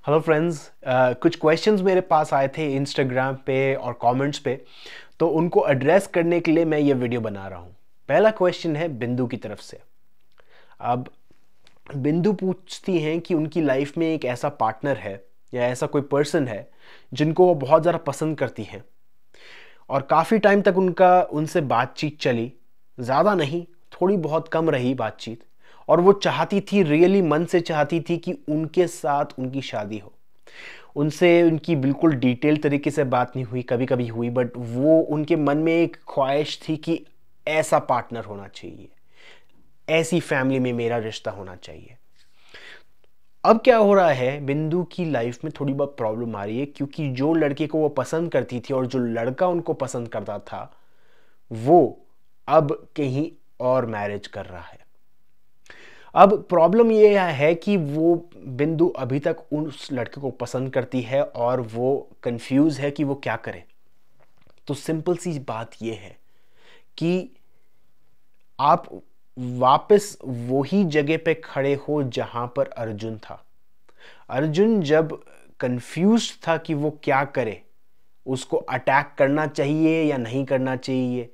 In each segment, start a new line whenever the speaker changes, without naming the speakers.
Hello friends, कुछ questions मेरे पास आए थे इंस्टाग्राम पे और कमेंट्स पे, तो उनको एड्रेस करने के लिए मैं ये वीडियो बना रहा हूँ। पहला क्वेश्चन है बिंदु की तरफ से। अब बिंदु पूछती हैं कि उनकी लाइफ में एक ऐसा पार्टनर है या ऐसा कोई पर्सन है जिनको वो बहुत ज़्यादा पसंद करती हैं और काफ़ी टाइम तक उनका उनसे बातचीत चली, ज़्यादा नहीं, थोड़ी बहुत कम रही बातचीत, और वो चाहती थी, रियली मन से चाहती थी कि उनके साथ उनकी शादी हो। उनसे उनकी बिल्कुल डिटेल तरीके से बात नहीं हुई, कभी कभी हुई, बट वो उनके मन में एक ख्वाहिश थी कि ऐसा पार्टनर होना चाहिए, ऐसी फैमिली में मेरा रिश्ता होना चाहिए। अब क्या हो रहा है, बिंदु की लाइफ में थोड़ी बहुत प्रॉब्लम आ रही है क्योंकि जो लड़के को वो पसंद करती थी और जो लड़का उनको पसंद करता था वो अब कहीं और मैरिज कर रहा है। अब प्रॉब्लम ये है कि वो बिंदु अभी तक उस लड़के को पसंद करती है और वो कंफ्यूज है कि वो क्या करे। तो सिंपल सी बात ये है कि आप वापस वही जगह पे खड़े हो जहां पर अर्जुन था। अर्जुन जब कंफ्यूज था कि वो क्या करे, उसको अटैक करना चाहिए या नहीं करना चाहिए,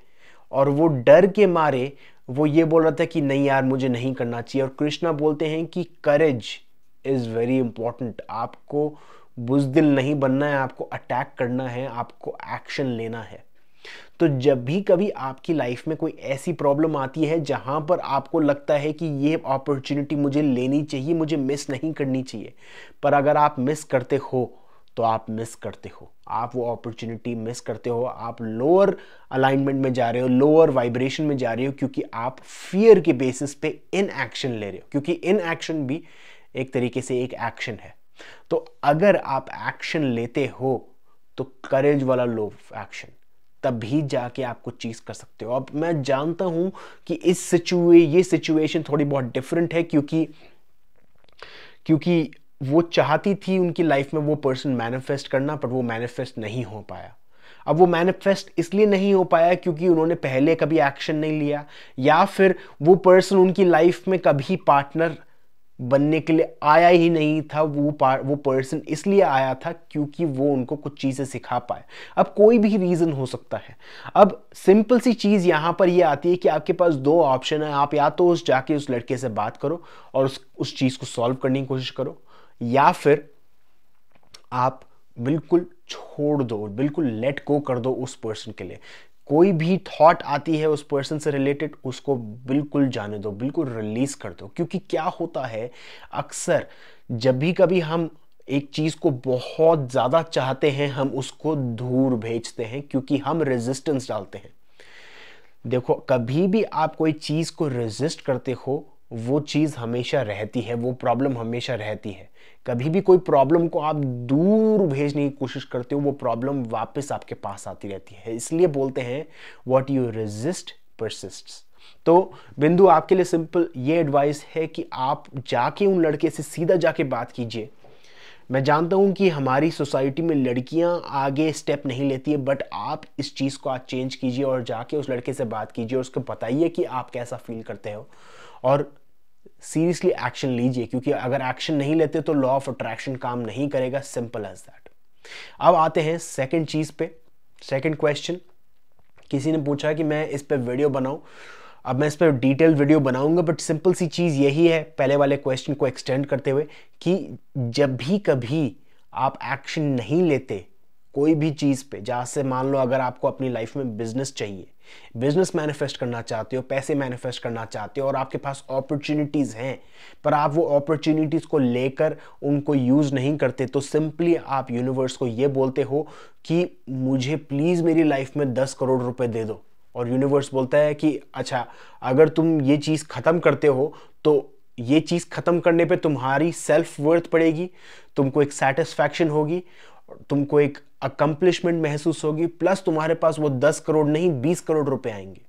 और वो डर के मारे वो ये बोल रहा था कि नहीं यार मुझे नहीं करना चाहिए। और कृष्णा बोलते हैं कि करेज इज़ वेरी इंपॉर्टेंट। आपको बुज़दिल नहीं बनना है, आपको अटैक करना है, आपको एक्शन लेना है। तो जब भी कभी आपकी लाइफ में कोई ऐसी प्रॉब्लम आती है जहां पर आपको लगता है कि ये अपॉर्चुनिटी मुझे लेनी चाहिए, मुझे मिस नहीं करनी चाहिए, पर अगर आप मिस करते हो तो आप मिस करते हो, आप वो अपॉर्चुनिटी मिस करते हो, आप लोअर अलाइनमेंट में जा रहे हो, लोअर वाइब्रेशन में जा रहे हो, क्योंकि आप फियर के बेसिस पे इन एक्शन ले रहे हो, क्योंकि इन एक्शन भी एक तरीके से एक एक्शन है। तो अगर आप एक्शन लेते हो तो करेज वाला लो एक्शन, तभी जाके आप कुछ चीज कर सकते हो। अब मैं जानता हूं कि ये सिचुएशन थोड़ी बहुत डिफरेंट है क्योंकि क्योंकि वो चाहती थी उनकी लाइफ में वो पर्सन मैनिफेस्ट करना, पर वो मैनिफेस्ट नहीं हो पाया। अब वो मैनिफेस्ट इसलिए नहीं हो पाया क्योंकि उन्होंने पहले कभी एक्शन नहीं लिया, या फिर वो पर्सन उनकी लाइफ में कभी पार्टनर बनने के लिए आया ही नहीं था। वो पर्सन इसलिए आया था क्योंकि वो उनको कुछ चीज़ें सिखा पाए। अब कोई भी रीज़न हो सकता है। अब सिंपल सी चीज़ यहाँ पर ये आती है कि आपके पास दो ऑप्शन है। आप या तो जाके उस लड़के से बात करो और उस चीज़ को सॉल्व करने की कोशिश करो, या फिर आप बिल्कुल छोड़ दो, बिल्कुल लेट गो कर दो उस पर्सन के लिए। कोई भी थॉट आती है उस पर्सन से रिलेटेड, उसको बिल्कुल जाने दो, बिल्कुल रिलीज कर दो। क्योंकि क्या होता है, अक्सर जब भी कभी हम एक चीज को बहुत ज्यादा चाहते हैं, हम उसको दूर भेजते हैं क्योंकि हम रेजिस्टेंस डालते हैं। देखो, कभी भी आप कोई चीज को रेजिस्ट करते हो, वो चीज हमेशा रहती है, वो प्रॉब्लम हमेशा रहती है। कभी भी कोई प्रॉब्लम को आप दूर भेजने की कोशिश करते हो, वो प्रॉब्लम वापस आपके पास आती रहती है। इसलिए बोलते हैं व्हाट यू रेजिस्ट परसिस्ट्स। तो बिंदु, आपके लिए सिंपल ये एडवाइस है कि आप जाके उन लड़के से सीधा जाके बात कीजिए। मैं जानता हूं कि हमारी सोसाइटी में लड़कियां आगे स्टेप नहीं लेती है, बट आप इस चीज़ को आज चेंज कीजिए और जाके उस लड़के से बात कीजिए, उसको बताइए कि आप कैसा फील करते हो और सीरियसली एक्शन लीजिए। क्योंकि अगर एक्शन नहीं लेते तो लॉ ऑफ अट्रैक्शन काम नहीं करेगा। Simple as that. अब आते हैं सेकंड चीज़ पे। सेकंड क्वेश्चन, किसी ने पूछा कि मैं इस पे वीडियो बनाऊं। अब मैं इस पर डिटेल वीडियो बनाऊंगा, बट सिंपल सी चीज़ यही है, पहले वाले क्वेश्चन को एक्सटेंड करते हुए, कि जब भी कभी आप एक्शन नहीं लेते कोई भी चीज़ पे, जहाँ से मान लो अगर आपको अपनी लाइफ में बिजनेस चाहिए, बिजनेस मैनिफेस्ट करना चाहते हो, पैसे मैनिफेस्ट करना चाहते हो, और आपके पास अपॉर्चुनिटीज़ हैं, पर आप वो अपॉर्चुनिटीज़ को लेकर उनको यूज़ नहीं करते, तो सिंपली आप यूनिवर्स को ये बोलते हो कि मुझे प्लीज़ मेरी लाइफ में 10 करोड़ रुपए दे दो। और यूनिवर्स बोलता है कि अच्छा, अगर तुम ये चीज़ ख़त्म करते हो तो ये चीज़ ख़त्म करने पे तुम्हारी सेल्फ वर्थ पड़ेगी, तुमको एक सेटिस्फैक्शन होगी, तुमको एक अकम्पलिशमेंट महसूस होगी, प्लस तुम्हारे पास वो 10 करोड़ नहीं 20 करोड़ रुपए आएंगे।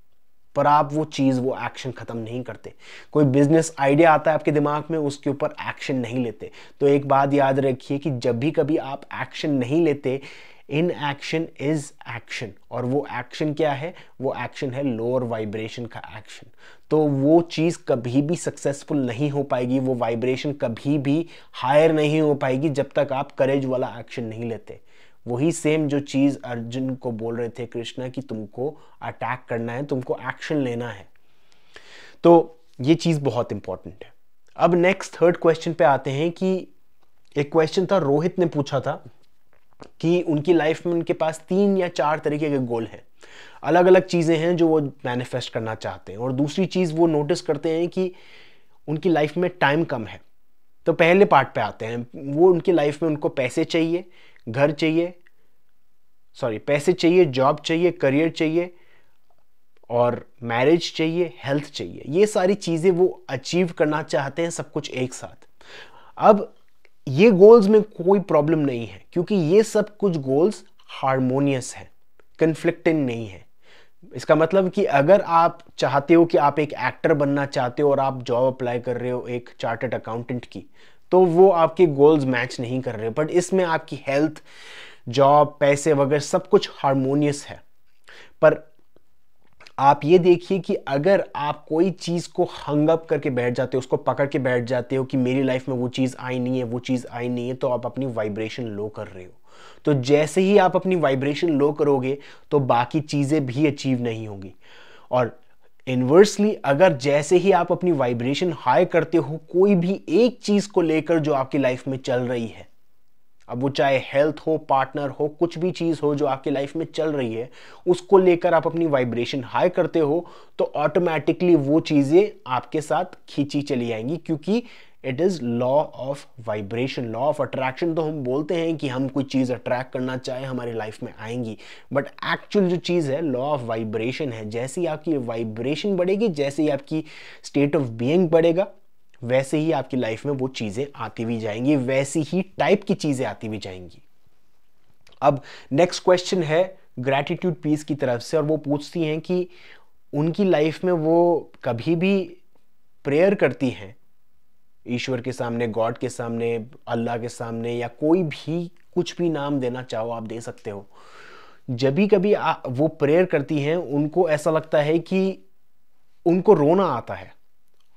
पर आप वो चीज़, वो एक्शन ख़त्म नहीं करते। कोई बिजनेस आइडिया आता है आपके दिमाग में, उसके ऊपर एक्शन नहीं लेते। तो एक बात याद रखिए कि जब भी कभी आप एक्शन नहीं लेते, इन एक्शन इज एक्शन, और वो एक्शन क्या है, वो एक्शन है लोअर वाइब्रेशन का एक्शन। तो वो चीज़ कभी भी सक्सेसफुल नहीं हो पाएगी, वो वाइब्रेशन कभी भी हायर नहीं हो पाएगी जब तक आप करेज वाला एक्शन नहीं लेते। वही सेम जो चीज़ अर्जुन को बोल रहे थे कृष्णा कि तुमको अटैक करना है, तुमको एक्शन लेना है। तो ये चीज़ बहुत इंपॉर्टेंट है। अब नेक्स्ट थर्ड क्वेश्चन पे आते हैं कि एक क्वेश्चन था, रोहित ने पूछा था कि उनकी लाइफ में उनके पास 3 या 4 तरीके के गोल हैं, अलग अलग चीज़ें हैं जो वो मैनिफेस्ट करना चाहते हैं। और दूसरी चीज़ वो नोटिस करते हैं कि उनकी लाइफ में टाइम कम है। तो पहले पार्ट पे आते हैं, वो उनकी लाइफ में उनको पैसे चाहिए, घर चाहिए, पैसे चाहिए, जॉब चाहिए, करियर चाहिए और मैरिज चाहिए, हेल्थ चाहिए। ये सारी चीज़ें वो अचीव करना चाहते हैं, सब कुछ एक साथ। अब ये गोल्स में कोई प्रॉब्लम नहीं है, क्योंकि ये सब कुछ गोल्स हार्मोनियस हैं, कन्फ्लिक्टिंग नहीं है। इसका मतलब कि अगर आप चाहते हो कि आप एक एक्टर बनना चाहते हो और आप जॉब अप्लाई कर रहे हो एक चार्टर्ड अकाउंटेंट की, तो वो आपके गोल्स मैच नहीं कर रहे। बट इसमें आपकी हेल्थ, जॉब, पैसे वगैरह सब कुछ हार्मोनियस है। पर आप ये देखिए कि अगर आप कोई चीज़ को हंग अप करके बैठ जाते हो, उसको पकड़ के बैठ जाते हो कि मेरी लाइफ में वो चीज़ आई नहीं है, वो चीज़ आई नहीं है, तो आप अपनी वाइब्रेशन लो कर रहे हो। तो जैसे ही आप अपनी वाइब्रेशन लो करोगे तो बाकी चीज़ें भी अचीव नहीं होंगी। और इन्वर्सली, अगर जैसे ही आप अपनी वाइब्रेशन हाई करते हो कोई भी एक चीज़ को लेकर जो आपकी लाइफ में चल रही है, अब वो चाहे हेल्थ हो, पार्टनर हो, कुछ भी चीज़ हो जो आपकी लाइफ में चल रही है, उसको लेकर आप अपनी वाइब्रेशन हाई करते हो तो ऑटोमेटिकली वो चीज़ें आपके साथ खींची चली आएंगी, क्योंकि it is law of vibration, law of attraction. तो हम बोलते हैं कि हम कोई चीज़ अट्रैक्ट करना चाहे हमारी लाइफ में आएंगी, बट एक्चुअल जो चीज़ है लॉ ऑफ वाइब्रेशन है। जैसे ही आपकी वाइब्रेशन बढ़ेगी, जैसे ही आपकी स्टेट ऑफ बीइंग बढ़ेगा, वैसे ही आपकी लाइफ में वो चीज़ें आती भी जाएंगी, वैसी ही टाइप की चीज़ें आती भी जाएंगी। अब नेक्स्ट क्वेश्चन है ग्रैटिट्यूड पीस की तरफ से, और वो पूछती हैं कि उनकी लाइफ में वो कभी भी प्रेयर करती हैं ईश्वर के सामने, गॉड के सामने, अल्लाह के सामने, या कोई भी कुछ भी नाम देना चाहो आप दे सकते हो। जब भी कभी वो प्रेयर करती हैं, उनको ऐसा लगता है कि उनको रोना आता है,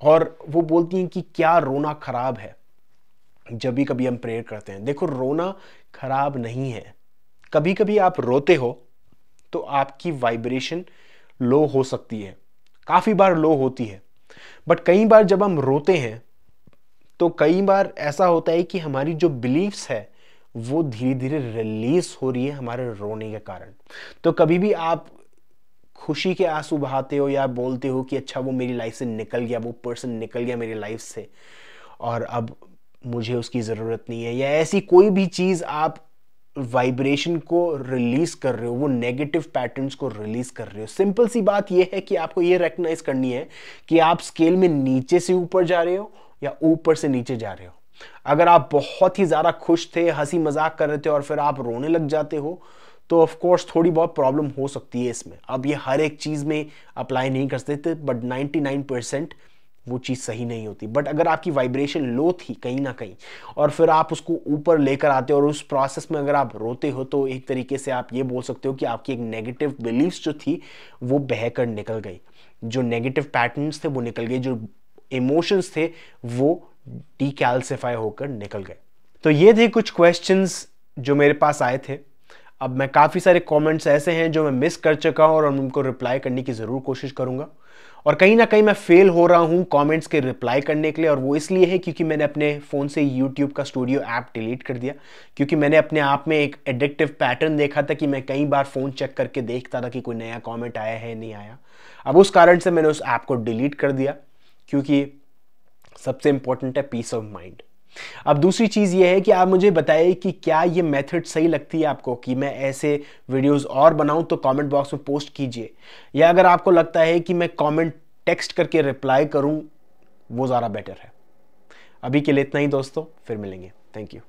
और वो बोलती हैं कि क्या रोना खराब है। जब भी कभी हम प्रेयर करते हैं, देखो रोना खराब नहीं है। कभी कभी आप रोते हो तो आपकी वाइब्रेशन लो हो सकती है, काफ़ी बार लो होती है, बट कई बार जब हम रोते हैं तो कई बार ऐसा होता है कि हमारी जो बिलीफ्स है वो धीरे धीरे रिलीज हो रही है हमारे रोने के कारण। तो कभी भी आप खुशी के आंसू बहाते हो या बोलते हो कि अच्छा वो मेरी लाइफ से निकल गया, वो पर्सन निकल गया मेरी लाइफ से और अब मुझे उसकी ज़रूरत नहीं है, या ऐसी कोई भी चीज़ आप वाइब्रेशन को रिलीज कर रहे हो, वो नेगेटिव पैटर्न्स को रिलीज कर रहे हो। सिंपल सी बात ये है कि आपको ये रिकग्नाइज करनी है कि आप स्केल में नीचे से ऊपर जा रहे हो या ऊपर से नीचे जा रहे हो। अगर आप बहुत ही ज़्यादा खुश थे, हंसी मजाक कर रहे थे और फिर आप रोने लग जाते हो, तो ऑफ कोर्स थोड़ी बहुत प्रॉब्लम हो सकती है इसमें। अब ये हर एक चीज़ में अप्लाई नहीं कर सकते, बट 99% वो चीज़ सही नहीं होती। बट अगर आपकी वाइब्रेशन लो थी कहीं ना कहीं और फिर आप उसको ऊपर लेकर आते हो और उस प्रोसेस में अगर आप रोते हो, तो एक तरीके से आप ये बोल सकते हो कि आपकी एक नेगेटिव बिलीफ्स जो थी वो बहकर निकल गई, जो नेगेटिव पैटर्न्स थे वो निकल गए, जो इमोशंस थे वो डीकैल्सिफाई होकर निकल गए। तो ये थे कुछ क्वेश्चंस जो मेरे पास आए थे। अब मैं काफ़ी सारे कमेंट्स ऐसे हैं जो मैं मिस कर चुका हूं और उनको रिप्लाई करने की ज़रूर कोशिश करूंगा, और कहीं ना कहीं मैं फेल हो रहा हूं कमेंट्स के रिप्लाई करने के लिए। और वो इसलिए है क्योंकि मैंने अपने फ़ोन से यूट्यूब का स्टूडियो ऐप डिलीट कर दिया, क्योंकि मैंने अपने आप में एक एडिक्टिव पैटर्न देखा था कि मैं कई बार फ़ोन चेक करके देखता था कि कोई नया कॉमेंट आया है नहीं आया। अब उस कारण से मैंने उस ऐप को डिलीट कर दिया, क्योंकि सबसे इंपॉर्टेंट है पीस ऑफ माइंड। अब दूसरी चीज़ ये है कि आप मुझे बताइए कि क्या ये मेथड सही लगती है आपको कि मैं ऐसे वीडियोस और बनाऊं, तो कमेंट बॉक्स में पोस्ट कीजिए, या अगर आपको लगता है कि मैं कमेंट टेक्स्ट करके रिप्लाई करूं वो ज़्यादा बेटर है। अभी के लिए इतना ही दोस्तों, फिर मिलेंगे। Thank you.